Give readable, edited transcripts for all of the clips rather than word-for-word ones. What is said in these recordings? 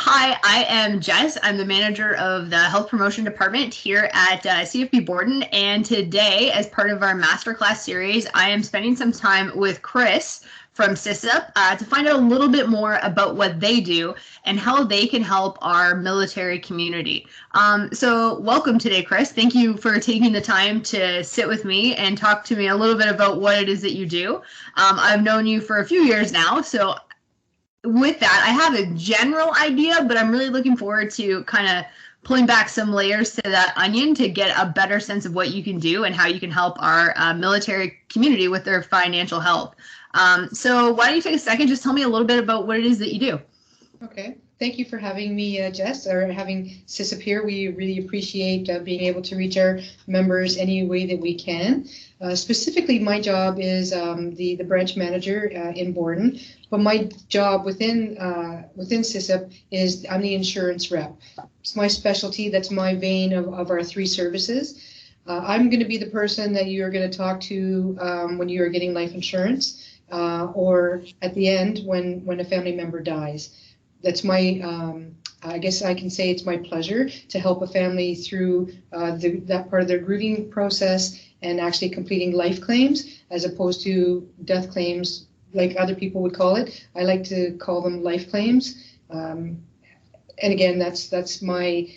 Hi, I am Jess. I'm the manager of the Health Promotion Department here at CFP Borden. And today, as part of our Masterclass series, I am spending some time with Chris from SISIP to find out a little bit more about what they do and how they can help our military community. So welcome today, Chris. Thank you for taking the time to sit with me and talk to me a little bit about what it is that you do. I've known you for a few years now, so with that, I have a general idea, but I'm really looking forward to kind of pulling back some layers to that onion to get a better sense of what you can do and how you can help our military community with their financial health. So why don't you take a second, just tell me a little bit about what it is that you do. Okay. Thank you for having me, Jess, or having SISIP here. We really appreciate being able to reach our members any way that we can. Specifically, my job is the branch manager in Borden, but my job within SISIP is I'm the insurance rep. It's my specialty. That's my vein of our three services. I'm going to be the person that you are going to talk to when you are getting life insurance or at the end when a family member dies. That's my, I guess I can say it's my pleasure to help a family through that part of their grieving process and actually completing life claims as opposed to death claims like other people would call it. I like to call them life claims. And again, that's my,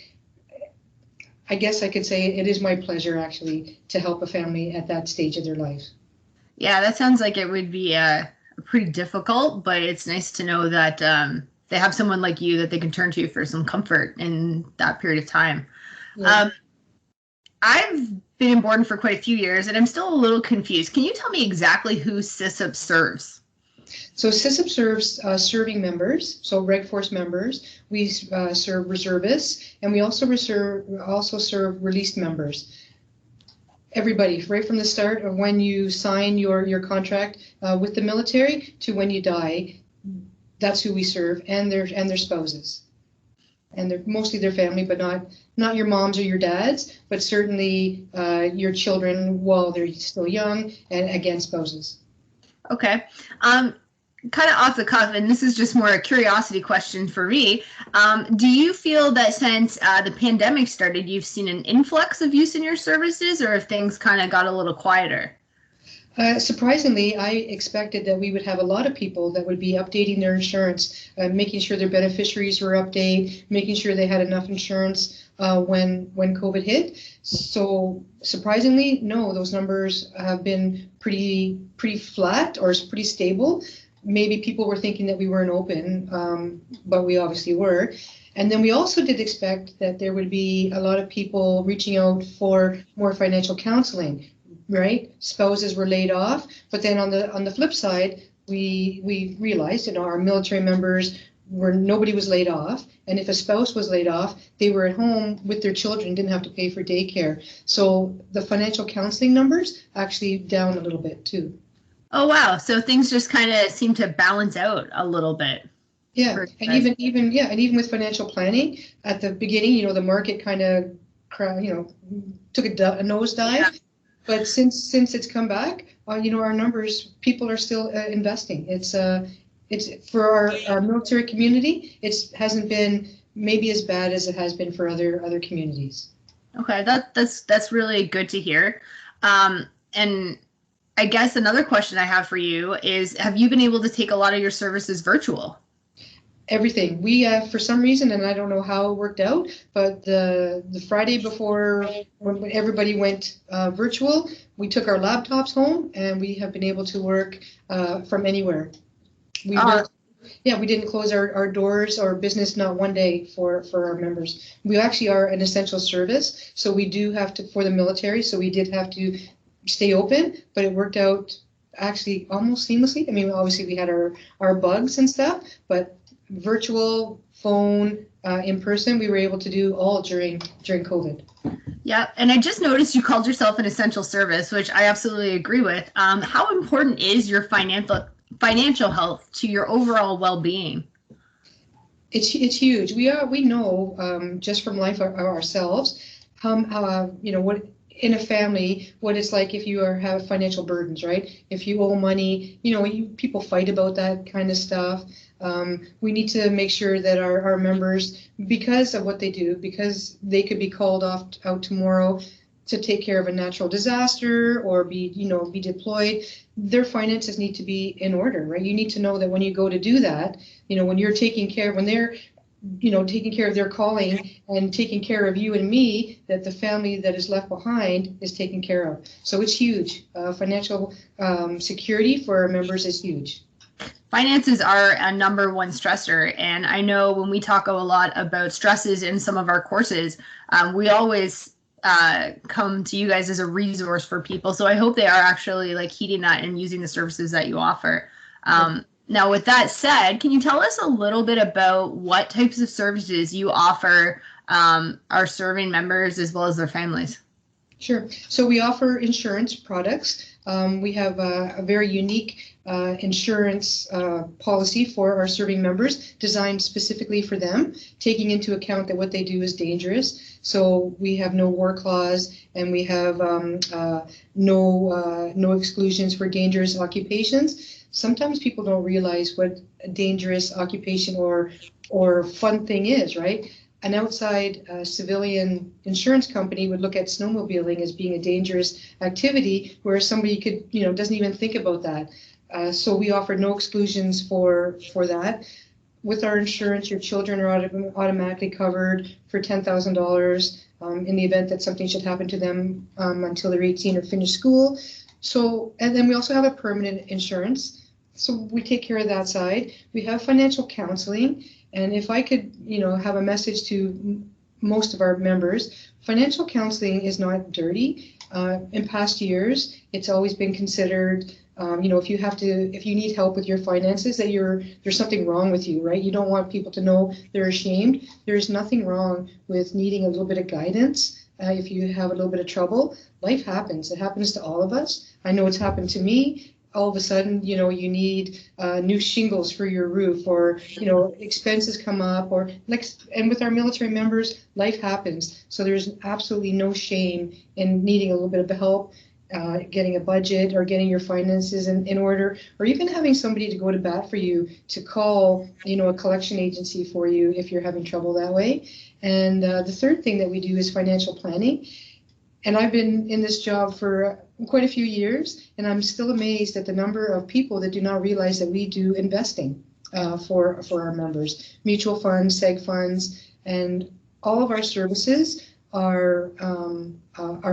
I guess I could say it is my pleasure actually to help a family at that stage of their life. Yeah, that sounds like it would be pretty difficult, but it's nice to know that they have someone like you that they can turn to for some comfort in that period of time. Yeah. I've been in Borden for quite a few years, and I'm still a little confused. Can you tell me exactly who SISIP serves? So SISIP serves serving members, so Reg Force members. We serve reservists, and we also serve released members. Everybody, right from the start of when you sign your contract with the military to when you die. That's who we serve, and their spouses, and they're mostly their family, but not your moms or your dads, but certainly your children while they're still young, and again spouses. Okay, kind of off the cuff, and this is just more a curiosity question for me. Do you feel that since the pandemic started, you've seen an influx of use in your services, or if things kind of got a little quieter? Surprisingly, I expected that we would have a lot of people that would be updating their insurance, making sure their beneficiaries were updated, making sure they had enough insurance when COVID hit. So surprisingly, no, those numbers have been pretty flat or pretty stable. Maybe people were thinking that we weren't open, but we obviously were. And then we also did expect that there would be a lot of people reaching out for more financial counseling. Right, spouses were laid off, but then on the flip side, we realized, our military members nobody was laid off, and if a spouse was laid off, they were at home with their children, didn't have to pay for daycare. So the financial counseling numbers actually down a little bit too. Oh wow! So things just kind of seem to balance out a little bit. Yeah, and even with financial planning at the beginning, the market kind of took a nosedive. Yeah. But since it's come back, our numbers, people are still investing. It's for our military community. It hasn't been maybe as bad as it has been for other communities. Okay, that's really good to hear. And I guess another question I have for you is: have you been able to take a lot of your services virtual? Everything. We for some reason, and I don't know how it worked out, but the Friday before when everybody went virtual, we took our laptops home and we have been able to work from anywhere. We didn't close our doors or business not one day for our members. We actually are an essential service, so we do have to, for the military, so we did have to stay open, but it worked out actually almost seamlessly. I mean, obviously we had our bugs and stuff, but virtual, phone, in person, we were able to do all during COVID. Yeah, and I just noticed you called yourself an essential service, which I absolutely agree with. How important is your financial health to your overall well-being? It's huge. We know just from life ourselves how what in a family what it's like if you have financial burdens, right? If you owe money, people fight about that kind of stuff. We need to make sure that our members, because of what they do, because they could be called out tomorrow to take care of a natural disaster or be deployed, their finances need to be in order, right? You need to know that when you go to do that, when you're when they're taking care of their calling and taking care of you and me, that the family that is left behind is taken care of. So it's huge. Financial security for our members is huge. Finances are a number one stressor. And I know when we talk a lot about stresses in some of our courses, we always come to you guys as a resource for people. So I hope they are actually like heeding that and using the services that you offer. Now, with that said, can you tell us a little bit about what types of services you offer our serving members as well as their families? Sure. So we offer insurance products. We have a very unique insurance policy for our serving members, designed specifically for them, taking into account that what they do is dangerous. So we have no war clause, and we have no exclusions for dangerous occupations. Sometimes people don't realize what a dangerous occupation or fun thing is, right? An outside civilian insurance company would look at snowmobiling as being a dangerous activity, where somebody doesn't even think about that. So we offer no exclusions for that. With our insurance, your children are automatically covered for $10,000 in the event that something should happen to them until they're 18 or finish school. So, and then we also have a permanent insurance. So we take care of that side. We have financial counseling. And if I could, have a message to most of our members, financial counseling is not dirty. In past years, it's always been considered, if you need help with your finances, that there's something wrong with you, right? You don't want people to know they're ashamed. There's nothing wrong with needing a little bit of guidance. If you have a little bit of trouble, life happens. It happens to all of us. I know it's happened to me. All of a sudden, you need new shingles for your roof, or, expenses come up, and with our military members, life happens. So there's absolutely no shame in needing a little bit of help, getting a budget or getting your finances in order, or even having somebody to go to bat for you, to call, a collection agency for you if you're having trouble that way. And the third thing that we do is financial planning. And I've been in this job for quite a few years, and I'm still amazed at the number of people that do not realize that we do investing for our members. Mutual funds, seg funds, and all of our services are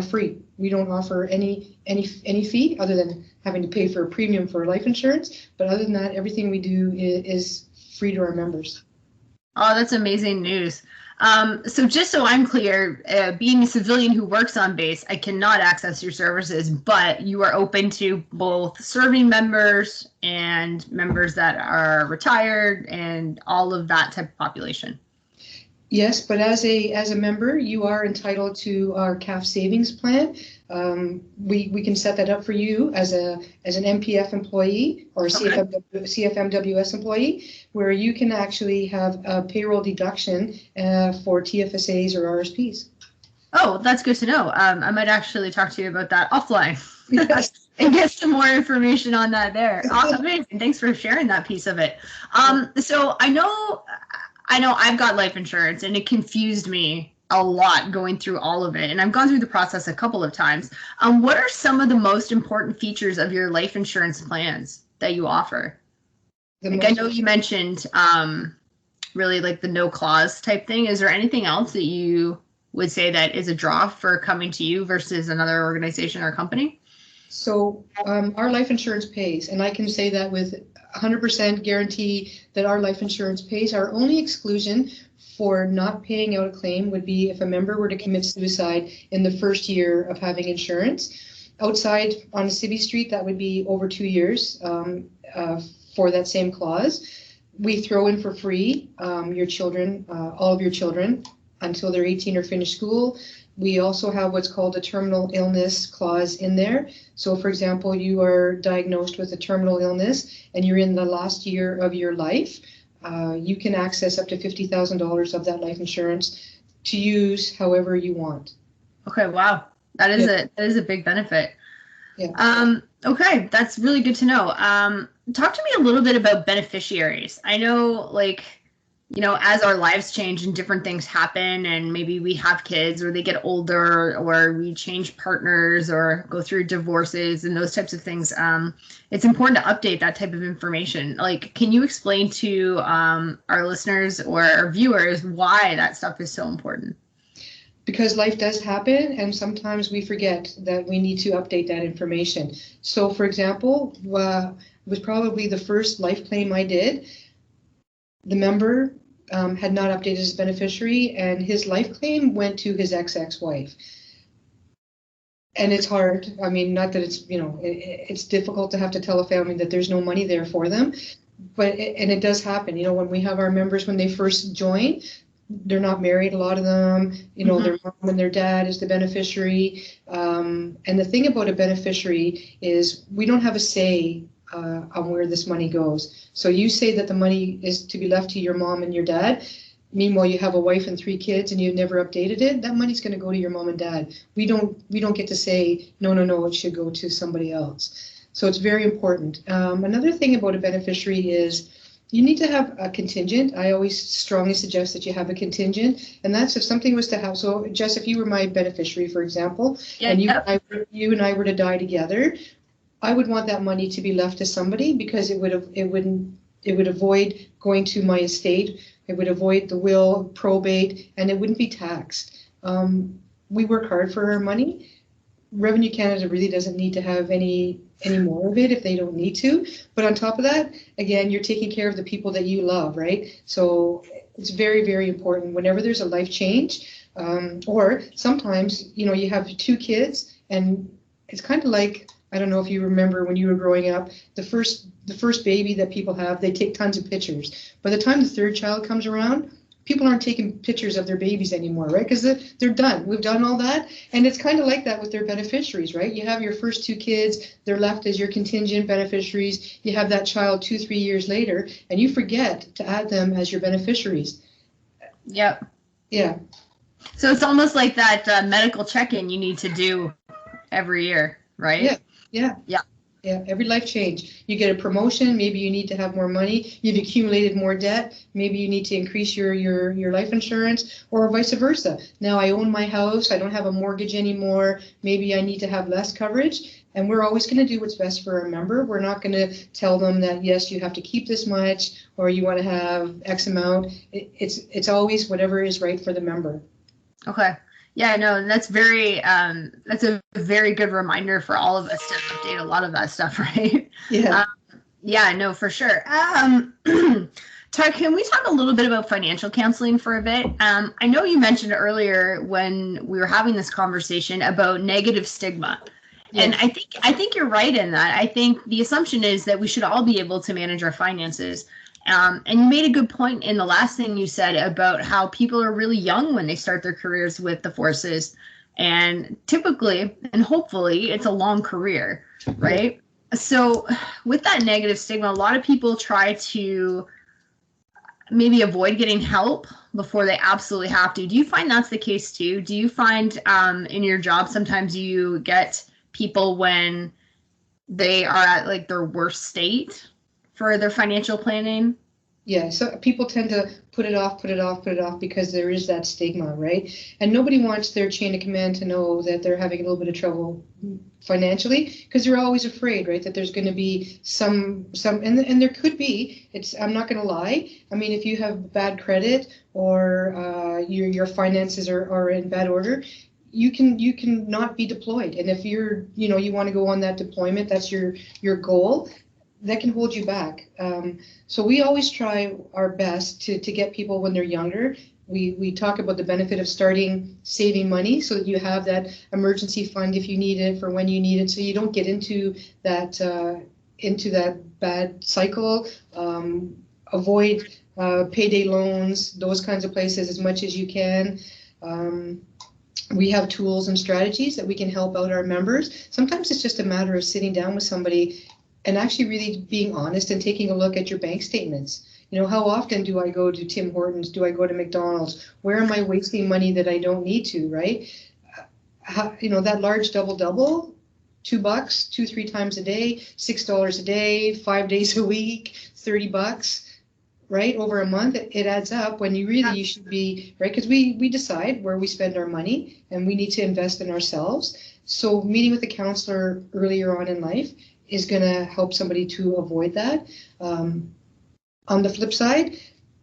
free. We don't offer any fee other than having to pay for a premium for life insurance. But other than that, everything we do is free to our members. Oh, that's amazing news. So just so I'm clear, being a civilian who works on base, I cannot access your services, but you are open to both serving members and members that are retired and all of that type of population. Yes, but as a member, you are entitled to our CAF savings plan. We can set that up for you as an MPF employee or a CFMWS employee, where you can actually have a payroll deduction for TFSAs or RSPs. Oh, that's good to know. I might actually talk to you about that offline. Yes. And get some more information on that there. Amazing. Thanks for sharing that piece of it. So I know I've got life insurance, and it confused me a lot going through all of it. And I've gone through the process a couple of times. What are some of the most important features of your life insurance plans that you offer? I know you mentioned really like the no clause type thing. Is there anything else that you would say that is a draw for coming to you versus another organization or company? So our life insurance pays, and I can say that with 100% guarantee that our life insurance pays. Our only exclusion for not paying out a claim would be if a member were to commit suicide in the first year of having insurance. Outside on a city street, that would be over 2 years for that same clause. We throw in for free your children, all of your children, until they're 18 or finish school. We also have what's called a terminal illness clause in there. So, for example, you are diagnosed with a terminal illness and you're in the last year of your life, you can access up to $50,000 of that life insurance to use however you want. Okay, wow. That is a big benefit. Yeah. Okay, that's really good to know. Talk to me a little bit about beneficiaries. I know, like, as our lives change and different things happen, and maybe we have kids or they get older, or we change partners or go through divorces and those types of things. It's important to update that type of information. Like, can you explain to our listeners or our viewers why that stuff is so important? Because life does happen, and sometimes we forget that we need to update that information. So, for example, it was probably the first life claim I did. The member had not updated his beneficiary, and his life claim went to his ex-wife. And it's hard. I mean, not that it's, it's difficult to have to tell a family that there's no money there for them, but it does happen. When we have our members, when they first join, they're not married, a lot of them, their mom and their dad is the beneficiary. And the thing about a beneficiary is we don't have a say on where this money goes. So you say that the money is to be left to your mom and your dad. Meanwhile, you have a wife and 3 kids and you've never updated it. That money's going to go to your mom and dad. We don't get to say, no, it should go to somebody else. So it's very important. Another thing about a beneficiary is you need to have a contingent. I always strongly suggest that you have a contingent, and that's if something was to happen. So, Jess, if you were my beneficiary, for example, and you and I were to die together, I would want that money to be left to somebody, because it would avoid going to my estate. It would avoid the will, probate, and it wouldn't be taxed. We work hard for our money. Revenue Canada really doesn't need to have any more of it if they don't need to. But on top of that, again, you're taking care of the people that you love, right? So it's very, very important whenever there's a life change, or sometimes, you have 2 kids, and it's kind of like, I don't know if you remember when you were growing up, the first baby that people have, they take tons of pictures. By the time the 3rd child comes around, people aren't taking pictures of their babies anymore, right? Because they're done. We've done all that. And it's kind of like that with their beneficiaries, right? You have your first 2 kids, they're left as your contingent beneficiaries. You have that child 2-3 years later, and you forget to add them as your beneficiaries. Yep. Yeah. So it's almost like that medical check-in you need to do every year, right? Yeah. Yeah, every life change. You get a promotion, maybe you need to have more money, you've accumulated more debt, maybe you need to increase your life insurance, or vice versa. Now I own my house, I don't have a mortgage anymore, maybe I need to have less coverage, and we're always going to do what's best for our member. We're not going to tell them that, yes, you have to keep this much, or you want to have X amount. It's always whatever is right for the member. Okay. Yeah, no, that's a very good reminder for all of us to update a lot of that stuff, right? Yeah. Yeah, no, for sure. Tara, can we talk a little bit about financial counseling for a bit? I know you mentioned earlier when we were having this conversation about negative stigma. Yeah. And I think you're right in that. I think the assumption is that we should all be able to manage our finances. And you made a good point in the last thing you said about how people are really young when they start their careers with the forces. And typically, and hopefully, it's a long career, right? So with that negative stigma, a lot of people try to maybe avoid getting help before they absolutely have to. Do you find that's the case too? Do you find in your job sometimes you get people when they are at like their worst state for their financial planning? Yeah, so people tend to put it off because there is that stigma, right? And nobody wants their chain of command to know that they're having a little bit of trouble financially, because they're always afraid, right, that there's going to be some and there could be. I'm not going to lie. I mean, if you have bad credit or your finances are in bad order, you can not be deployed. And if you want to go on that deployment, that's your goal, that can hold you back. So we always try our best to get people when they're younger. We talk about the benefit of starting saving money so that you have that emergency fund if you need it for when you need it, so you don't get into that bad cycle. Avoid payday loans, those kinds of places as much as you can. We have tools and strategies that we can help out our members. Sometimes it's just a matter of sitting down with somebody and actually really being honest and taking a look at your bank statements. How often do I go to Tim Hortons? Do I go to McDonald's? Where am I wasting money that I don't need to, right? that large double, $2, 3 times a day, $6 a day, 5 days a week, $30, right? Over a month, it adds up when you should be, right? Because we decide where we spend our money and we need to invest in ourselves. So meeting with a counselor earlier on in life is going to help somebody to avoid that. On the flip side,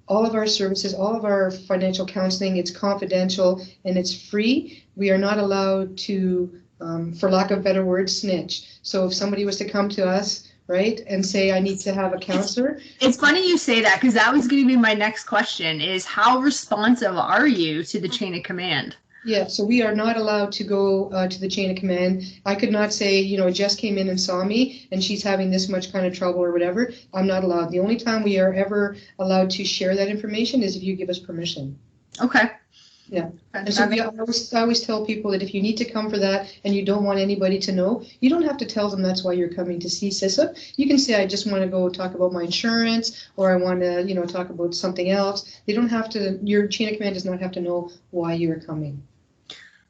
all of our services, all of our financial counseling, it's confidential and it's free. We are not allowed to, for lack of better words, snitch. So if somebody was to come to us, right, and say, I need to have a counselor. It's funny you say that, because that was going to be my next question, is how responsive are you to the chain of command? Yeah, so we are not allowed to go to the chain of command. I could not say, Jess came in and saw me and she's having this much kind of trouble or whatever. I'm not allowed. The only time we are ever allowed to share that information is if you give us permission. Okay. Yeah. And so I always tell people that if you need to come for that and you don't want anybody to know, you don't have to tell them that's why you're coming to see SISIP. You can say, I just want to go talk about my insurance, or I want to, talk about something else. They don't have to, your chain of command does not have to know why you're coming.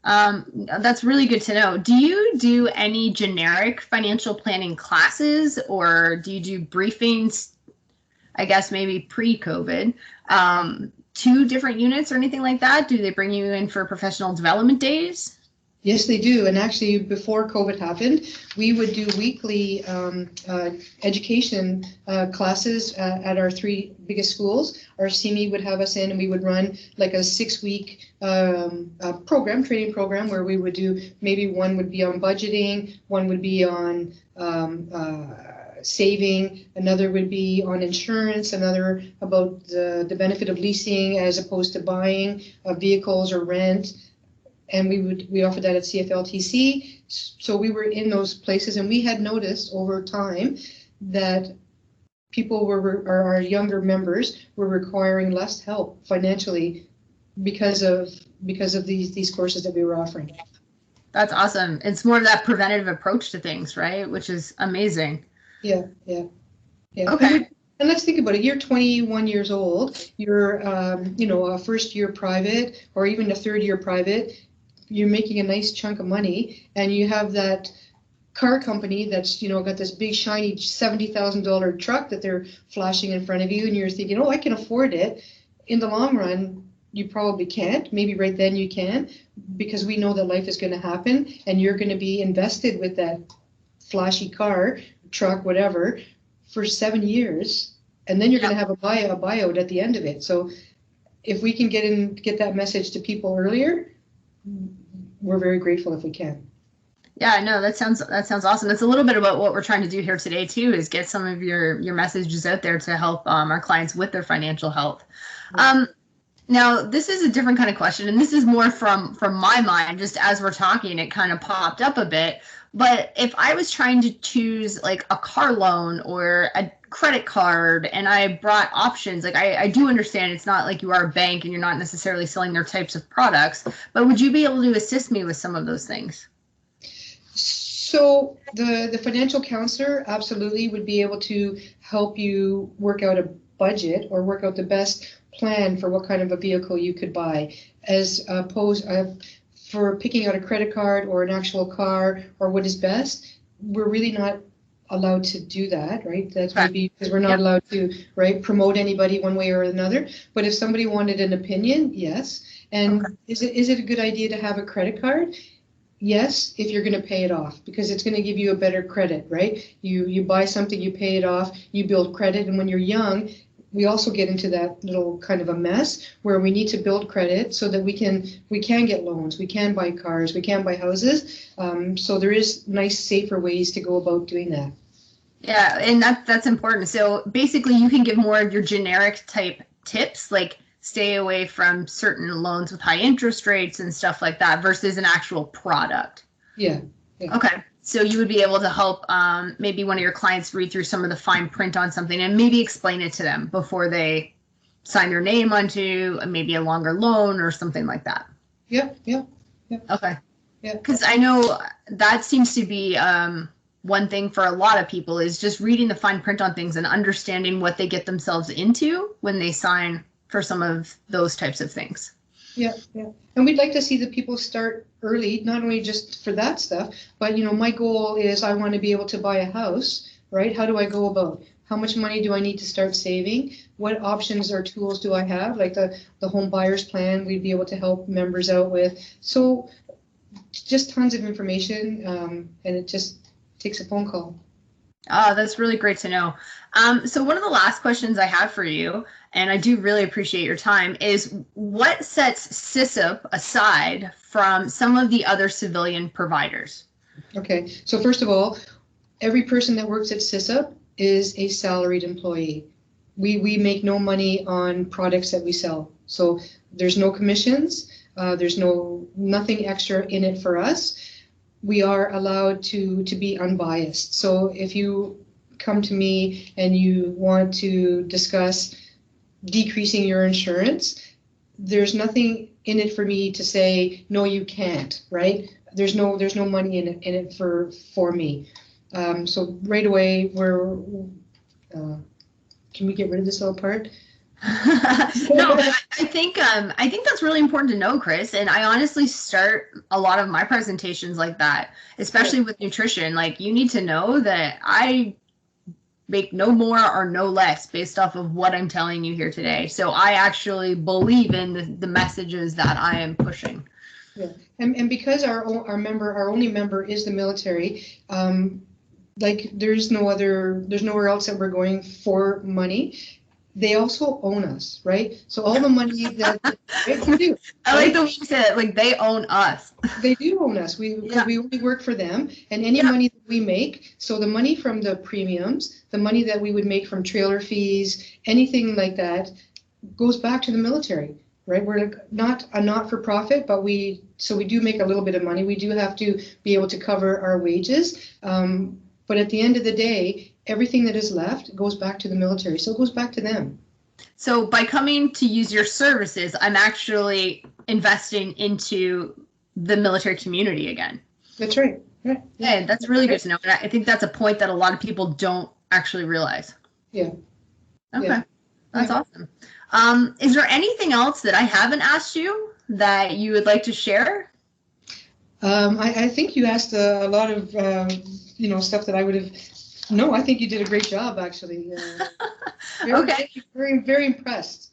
That's really good to know. Do you do any generic financial planning classes, or do you do briefings, I guess maybe pre-COVID, 2 different units or anything like that? Do they bring you in for professional development days? Yes, they do. And actually, before COVID happened, we would do weekly education classes at our 3 biggest schools. Our CME would have us in, and we would run like a 6-week training program, where we would do, maybe one would be on budgeting, one would be on saving, another would be on insurance, another about the benefit of leasing as opposed to buying vehicles or rent. And we offered that at CFLTC. So we were in those places, and we had noticed over time that people our younger members were requiring less help financially because of these courses that we were offering. That's awesome. It's more of that preventative approach to things, right? Which is amazing. Yeah. Okay. And let's think about it. You're 21 years old. You're, a first-year private or even a third-year private. You're making a nice chunk of money, and you have that car company that's, got this big shiny $70,000 truck that they're flashing in front of you, and you're thinking, oh, I can afford it. In the long run, you probably can't. Maybe right then you can, because we know that life is going to happen, and you're going to be invested with that flashy car, truck, whatever, for 7 years, and then you're going to have a buyout at the end of it. So if we can get that message to people earlier, we're very grateful if we can. Yeah, no, that sounds awesome. That's a little bit about what we're trying to do here today too, is get some of your messages out there to help our clients with their financial health. Now, this is a different kind of question, and this is more from my mind, just as we're talking, it kind of popped up a bit. But if I was trying to choose like a car loan or a credit card, and I brought options, like I do understand it's not like you are a bank and you're not necessarily selling their types of products, but would you be able to assist me with some of those things? So the financial counselor absolutely would be able to help you work out a budget or work out the best plan for what kind of a vehicle you could buy, as opposed for picking out a credit card or an actual car or what is best. We're really not allowed to do that, right? That's maybe because we're not allowed to, right, promote anybody one way or another. But if somebody wanted an opinion, yes. And is it a good idea to have a credit card? Yes, if you're going to pay it off, because it's going to give you a better credit, right? You buy something, you pay it off, you build credit, and when you're young, we also get into that little kind of a mess where we need to build credit so that we can get loans, we can buy cars, we can buy houses. So there is nice, safer ways to go about doing that. Yeah, and that's important. So basically, you can give more of your generic type tips, like stay away from certain loans with high interest rates and stuff like that, versus an actual product. Yeah. Okay. So you would be able to help maybe one of your clients read through some of the fine print on something and maybe explain it to them before they sign their name onto maybe a longer loan or something like that. Yeah. Okay. Yeah. Because I know that seems to be one thing for a lot of people, is just reading the fine print on things and understanding what they get themselves into when they sign for some of those types of things. Yeah, yeah. And we'd like to see the people start early, not only just for that stuff, but my goal is I want to be able to buy a house, right? How do I go about? How much money do I need to start saving? What options or tools do I have? Like the home buyers plan, we'd be able to help members out with. So just tons of information, and it just takes a phone call. Oh, that's really great to know. So one of the last questions I have for you, and I do really appreciate your time, is what sets SISIP aside from some of the other civilian providers? Okay, so first of all, every person that works at SISIP is a salaried employee. We make no money on products that we sell. So there's no commissions, there's nothing extra in it for us. We are allowed to be unbiased. So if you come to me and you want to discuss decreasing your insurance, there's nothing in it for me to say, no, you can't, right? There's no money in it for me. So right away, can we get rid of this little part? No, but I think that's really important to know, Chris. And I honestly start a lot of my presentations like that, especially with nutrition. Like, you need to know that I make no more or no less based off of what I'm telling you here today. So I actually believe in the messages that I am pushing. Yeah, and because our only member is the military, like there's nowhere else that we're going for money. They also own us, right? So all the money that they do. I like the way you said it, like they own us. They do own us. Because we only work for them, and any money that we make, so the money from the premiums, the money that we would make from trailer fees, anything like that, goes back to the military, right? We're not a not-for-profit, but we do make a little bit of money. We do have to be able to cover our wages, but at the end of the day, everything that is left goes back to the military, so it goes back to them. So by coming to use your services, I'm actually investing into the military community again. That's right. Yeah, yeah, that's really good to know. And I think that's a point that a lot of people don't actually realize. Yeah. Okay, yeah. That's awesome. Is there anything else that I haven't asked you that you would like to share? I think you asked a lot of stuff that I would have. No, I think you did a great job, actually. Okay. Very, very impressed.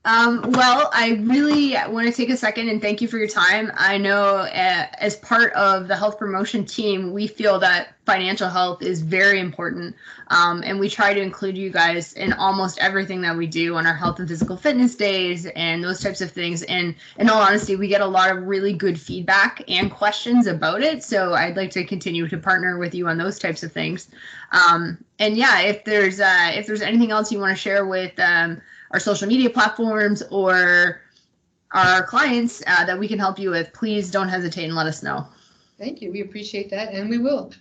Well, I really want to take a second and thank you for your time. I know as part of the health promotion team, we feel that financial health is very important. And we try to include you guys in almost everything that we do on our health and physical fitness days and those types of things. And in all honesty, we get a lot of really good feedback and questions about it. So I'd like to continue to partner with you on those types of things. And yeah, if there's anything else you want to share with our social media platforms or our clients that we can help you with, please don't hesitate and let us know. Thank you. We appreciate that, and we will.